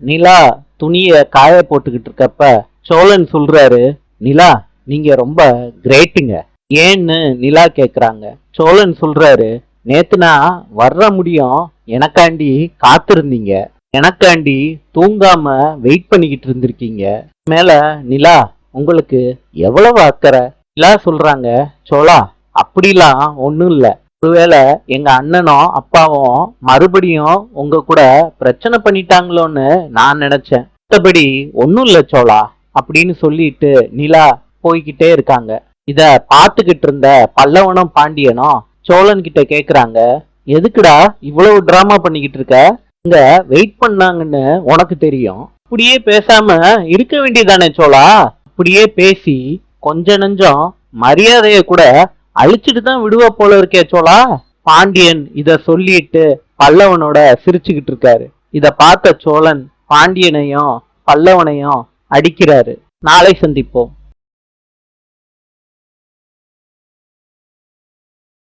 நிலா துணிய காய போட்டுக்கிட்டு இருக்கப்ப சோழன் சொல்றாரு, நிலா நீங்க ரொம்ப கிரேட்டுங்க. ஏன்னு நிலா கேக்குறாங்க. சோழன் சொல்றாரு, நேத்து நான் வர்ற முடியும் எனக்காண்டி காத்திருந்தீங்க, எனக்காண்டி தூங்காம வெயிட் பண்ணிக்கிட்டு இருந்திருக்கீங்க. மேல நிலா உங்களுக்கு எவ்வளவு அக்கறை? நிலா சொல்றாங்க, சோழா அப்படிலாம் ஒண்ணும் இல்ல. ஒருவேளை எங்க அண்ணனும் அப்பாவும் மறுபடியும் உங்க கூட பிரச்சனை பண்ணிட்டாங்களோன்னு நான் நினைச்சேன். மத்தபடி ஒண்ணும் இல்ல சோழா அப்படின்னு சொல்லிட்டு நிலா போய்கிட்டே இருக்காங்க. இத பாத்துக்கிட்டு இருந்த பல்லவனும் பாண்டியனும் சோழன் கிட்ட கேக்குறாங்க, எதுக்குடா இவ்வளவு டிராமா பண்ணிக்கிட்டு இருக்க? இங்க வெயிட் பண்ணாங்கன்னு உனக்கு தெரியும், இப்படியே பேசாம இருக்க வேண்டியதானே சோழா? இப்படியே பேசி கொஞ்ச நஞ்சம் மரியாதைய கூட அழிச்சிட்டு தான் விடுவ போல இருக்கே சோழா. பாண்டியன் இத சொல்லிட்டு பல்லவனோட சிரிச்சுக்கிட்டு இருக்காரு. இத பார்த்த சோழன் பாண்டியனையும் பல்லவனையும் அடிக்கிறாரு. நாளை சந்திப்போம்.